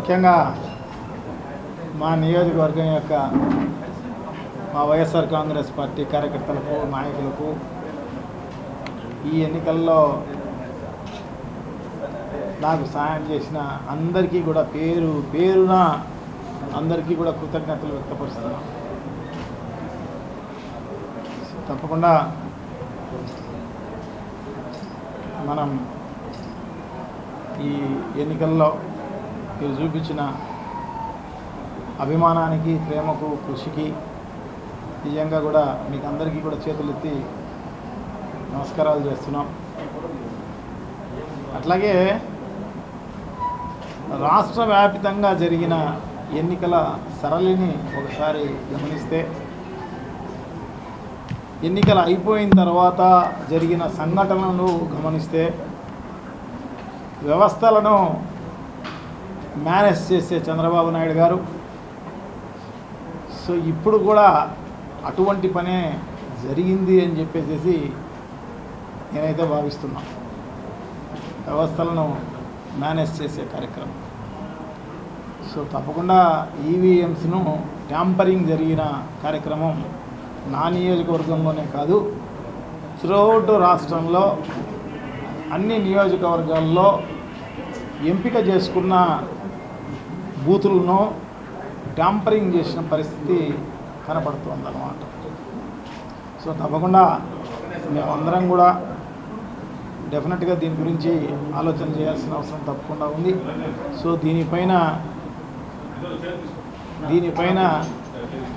ముఖ్యంగా మా నియోజకవర్గం యొక్క మా వైఎస్ఆర్ కాంగ్రెస్ పార్టీ కార్యకర్తలకు నాయకులకు ఈ ఎన్నికల్లో నాకు సహాయం చేసిన అందరికీ కూడా పేరు పేరున అందరికీ కూడా కృతజ్ఞతలు వ్యక్తపరుస్తున్నాను. తప్పకుండా మనం ఈ ఎన్నికల్లో మీరు చూపించిన అభిమానానికి, ప్రేమకు, కృషికి నిజంగా కూడా మీకు అందరికీ కూడా చేతులెత్తి నమస్కారాలు చేస్తున్నాం. అట్లాగే రాష్ట్ర వ్యాప్తంగా జరిగిన ఎన్నికల సరళిని ఒకసారి గమనిస్తే, ఎన్నికలు అయిపోయిన తర్వాత జరిగిన సంఘటనలను గమనిస్తే, వ్యవస్థలను మేనేజ్ చేసే చంద్రబాబు నాయుడు గారు సో ఇప్పుడు కూడా అటువంటి పనే జరిగింది అని చెప్పేసి నేనైతే భావిస్తున్నా. వ్యవస్థలను మేనేజ్ చేసే కార్యక్రమం. సో తప్పకుండా ఈవీఎంస్ను ట్యాంపరింగ్ జరిగిన కార్యక్రమం నా నియోజకవర్గంలోనే కాదు, త్రూఅవుట్ రాష్ట్రంలో అన్ని నియోజకవర్గాల్లో ఎంపిక చేసుకున్న బూతులను ట్యాంపరింగ్ చేసిన పరిస్థితి కనపడుతుందన్నమాట. సో తప్పకుండా మేమందరం కూడా డెఫినెట్గా దీని గురించి ఆలోచన చేయాల్సిన అవసరం తప్పకుండా ఉంది. సో దీనిపైన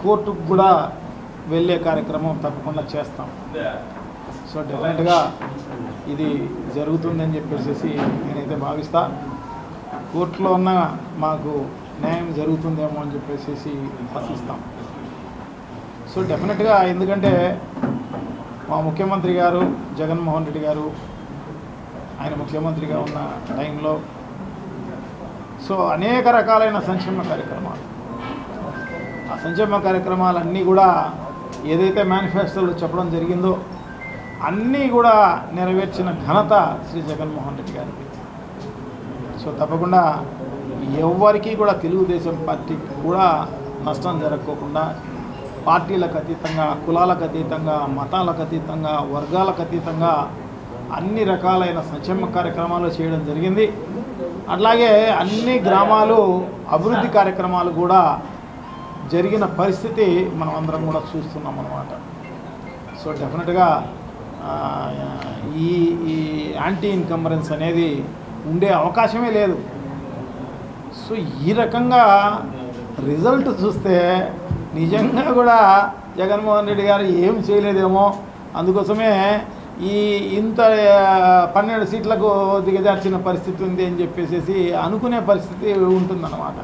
కోర్టుకు కూడా వెళ్ళే కార్యక్రమం తప్పకుండా చేస్తాం. సో డెఫినెట్గా ఇది జరుగుతుందని చెప్పేసి నేనైతే భావిస్తా. కోర్టులో ఉన్న మాకు న్యాయం జరుగుతుందేమో అని చెప్పేసి ఆశిస్తాం. సో డెఫినెట్గా ఎందుకంటే మా ముఖ్యమంత్రి గారు జగన్మోహన్ రెడ్డి గారు ఆయన ముఖ్యమంత్రిగా ఉన్న టైంలో సో అనేక రకాలైన సంక్షేమ కార్యక్రమాలు, ఆ సంక్షేమ కార్యక్రమాలన్నీ కూడా ఏదైతే మేనిఫెస్టోలో చెప్పడం జరిగిందో అన్నీ కూడా నెరవేర్చిన ఘనత శ్రీ జగన్మోహన్ రెడ్డి గారికి. సో తప్పకుండా ఎవరికి కూడా తెలుగుదేశం పార్టీకి కూడా నష్టం జరగకోకుండా పార్టీలకు అతీతంగా, కులాలకు అతీతంగా, మతాలకు అతీతంగా, వర్గాలకు అతీతంగా అన్ని రకాలైన సంక్షేమ కార్యక్రమాలు చేయడం జరిగింది. అట్లాగే అన్ని గ్రామాలు అభివృద్ధి కార్యక్రమాలు కూడా జరిగిన పరిస్థితి మనం అందరం కూడా చూస్తున్నాం అన్నమాట. సో డెఫినెట్గా ఈ యాంటీ ఇన్కంబరెన్స్ అనేది ఉండే అవకాశమే లేదు. సో ఈ రకంగా రిజల్ట్ చూస్తే నిజంగా కూడా జగన్మోహన్ రెడ్డి గారు ఏం చేయలేదేమో, అందుకోసమే ఇంత 12 సీట్లకు దిగజార్చిన పరిస్థితి ఉంది అని చెప్పేసి అనుకునే పరిస్థితి ఉంటుందన్నమాట.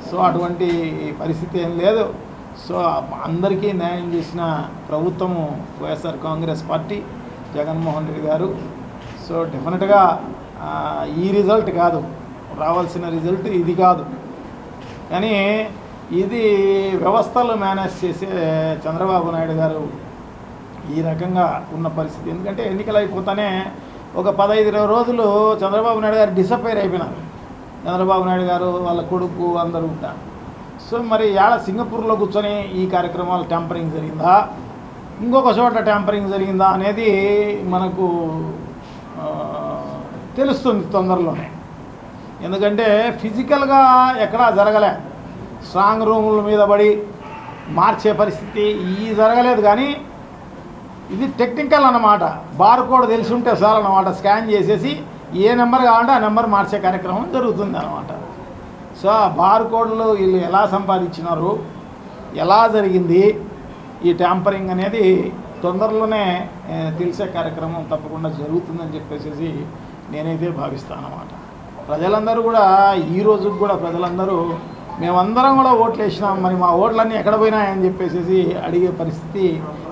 సో అటువంటి పరిస్థితి ఏం లేదు. సో అందరికీ న్యాయం చేసిన ప్రభుత్వము వైఎస్ఆర్ కాంగ్రెస్ పార్టీ, జగన్మోహన్ రెడ్డి గారు. సో డెఫినెట్గా ఈ రిజల్ట్ కాదు, రావాల్సిన రిజల్ట్ ఇది కాదు, కానీ ఇది వ్యవస్థలు మేనేజ్ చేసే చంద్రబాబు నాయుడు గారు ఈ రకంగా ఉన్న పరిస్థితి. ఎందుకంటే ఎన్నికలు అయిపోతానే ఒక 15-20 రోజులు చంద్రబాబు నాయుడు గారు డిసప్పైర్ అయిపోయినారు. చంద్రబాబు నాయుడు గారు వాళ్ళ కొడుకు అందరూ ఉంటారు. సో మరి ఏడ సింగపూర్లో కూర్చొని ఈ కార్యక్రమాలు ట్యాంపరింగ్ జరిగిందా, ఇంకొక చోట ట్యాంపరింగ్ జరిగిందా అనేది మనకు తెలుస్తుంది తొందరలోనే. ఎందుకంటే ఫిజికల్గా ఎక్కడా జరగలే, స్ట్రాంగ్ రూముల మీద పడి మార్చే పరిస్థితి ఈ జరగలేదు. కానీ ఇది టెక్నికల్ అన్నమాట. బార్ కోడ్ తెలిసి ఉంటే చాలన్నమాట, స్కాన్ చేసేసి ఏ నెంబర్ కావాలంటే ఆ నెంబర్ మార్చే కార్యక్రమం జరుగుతుంది అన్నమాట. సో ఆ బార్ కోడ్లు వీళ్ళు ఎలా సంపాదించినారు, ఎలా జరిగింది ఈ ట్యాంపరింగ్ అనేది తొందరలోనే తెలిసే కార్యక్రమం తప్పకుండా జరుగుతుందని చెప్పేసి నేనైతే భావిస్తాను అన్నమాట. ప్రజలందరూ కూడా ఈ రోజుకి కూడా ప్రజలందరూ మేమందరం కూడా ఓట్లు వేసినాం, మరి మా ఓట్లన్నీ ఎక్కడ పోయినాయని చెప్పేసి అడిగే పరిస్థితి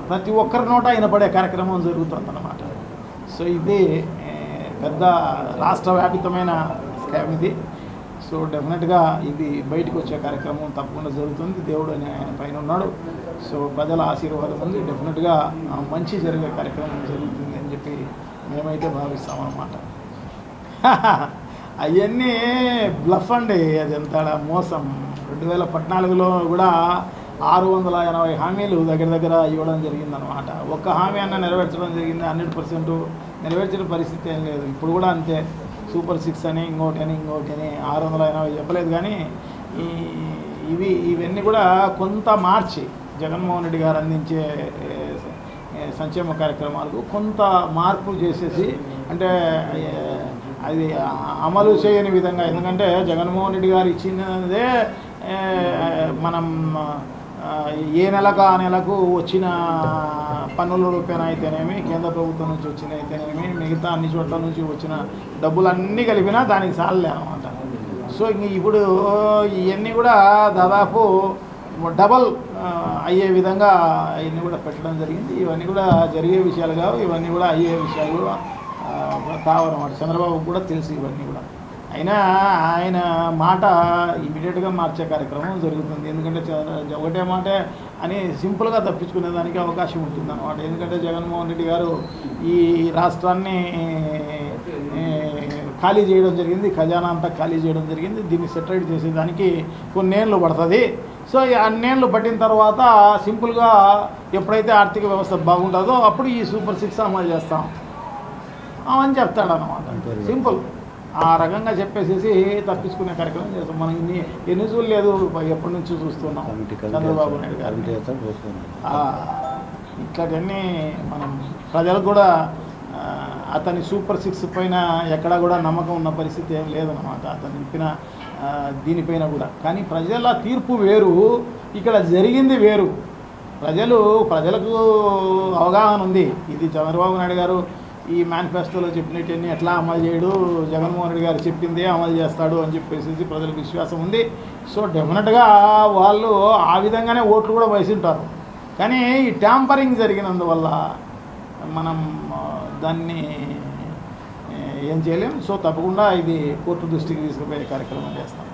ప్రతి ఒక్కరి నోట వినపడే కార్యక్రమం జరుగుతుందన్నమాట. సో ఇది పెద్ద రాష్ట్ర వ్యాపితమైన స్కామ్ ఇది. సో డెఫినెట్గా ఇది బయటకు వచ్చే కార్యక్రమం తప్పకుండా జరుగుతుంది. దేవుడు అని ఆయన పైన ఉన్నాడు. సో ప్రజల ఆశీర్వాదం ఉంది. డెఫినెట్గా మంచి జరిగే కార్యక్రమం జరుగుతుంది అని చెప్పి మేమైతే భావిస్తామన్నమాట. అవన్నీ బ్లఫ్ అండి, అది ఎంత మోసం. 2014లో కూడా 680 హామీలు దగ్గర దగ్గర ఇవ్వడం జరిగిందనమాట. ఒక్క హామీ అన్న నెరవేర్చడం జరిగింది, 100% నెరవేర్చిన పరిస్థితి ఏం లేదు. ఇప్పుడు కూడా అంతే, సూపర్ 6 అని ఇంకోటి అని 680 చెప్పలేదు. కానీ ఇవన్నీ కూడా కొంత మార్చి జగన్మోహన్ రెడ్డి గారు అందించే సంక్షేమ కార్యక్రమాలకు కొంత మార్పు చేసేసి, అంటే అది అమలు చేయని విధంగా. ఎందుకంటే జగన్మోహన్ రెడ్డి గారు ఇచ్చినదే మనం ఏ నెలకు ఆ నెలకు వచ్చిన పన్నుల రూపేణ అయితేనేమి, కేంద్ర ప్రభుత్వం నుంచి వచ్చిన అయితేనేమి, మిగతా అన్ని చోట్ల నుంచి వచ్చిన డబ్బులన్నీ కలిపినా దానికి సాలలే అనమాట. సో ఇప్పుడు ఇవన్నీ కూడా దాదాపు డబల్ అయ్యే విధంగా ఇవన్నీ కూడా పెట్టడం జరిగింది. ఇవన్నీ కూడా జరిగే విషయాలు కావు, ఇవన్నీ కూడా అయ్యే విషయాలు కావన్నమాట. చంద్రబాబుకు కూడా తెలుసు ఇవన్నీ కూడా. అయినా ఆయన మాట ఇమీడియట్గా మార్చే కార్యక్రమం జరుగుతుంది. ఎందుకంటే ఒకటే మాట అని సింపుల్గా తప్పించుకునే దానికి అవకాశం ఉంటుంది అన్నమాట. ఎందుకంటే జగన్మోహన్ రెడ్డి గారు ఈ రాష్ట్రాన్ని ఖాళీ చేయడం జరిగింది, ఖజానా అంతా ఖాళీ చేయడం జరిగింది. దీన్ని సెటరేట్ చేసేదానికి కొన్నేళ్ళు పడుతుంది. సో ఈ అన్నేళ్ళు పట్టిన తర్వాత సింపుల్గా ఎప్పుడైతే ఆర్థిక వ్యవస్థ బాగుంటుందో అప్పుడు ఈ సూపర్ 6 అమలు చేస్తాం అని చెప్తాడన్నమాట. సింపుల్ ఆ రకంగా చెప్పేసేసి తప్పించుకునే కార్యక్రమం చేస్తాం. మనం ఎన్ని చూడలేదు, ఎప్పటి నుంచి చూస్తున్నాం చంద్రబాబు నాయుడు గారు. ఇట్లాంటివన్నీ మనం ప్రజలకు కూడా అతని సూపర్ 6 పైన ఎక్కడా కూడా నమ్మకం ఉన్న పరిస్థితి ఏం లేదన్నమాట, అతను చెప్పిన దీనిపైన కూడా. కానీ ప్రజల తీర్పు వేరు, ఇక్కడ జరిగింది వేరు. ప్రజలకు అవగాహన ఉంది. ఇది చంద్రబాబు నాయుడు గారు ఈ మేనిఫెస్టోలో చెప్పినట్టన్నీ ఎట్లా అమలు చేయడు, జగన్మోహన్ రెడ్డి గారు చెప్పిందే అమలు చేస్తాడు అని చెప్పేసి ప్రజలకు విశ్వాసం ఉంది. సో డెఫినెట్గా వాళ్ళు ఆ విధంగానే ఓట్లు కూడా వేసి ఉంటారు. కానీ ఈ ట్యాంపరింగ్ జరిగినందువల్ల మనం దాన్ని ఏం చేయలేం. సో తప్పకుండా ఇది కోర్టు దృష్టికి తీసుకుపోయే కార్యక్రమం చేస్తాం.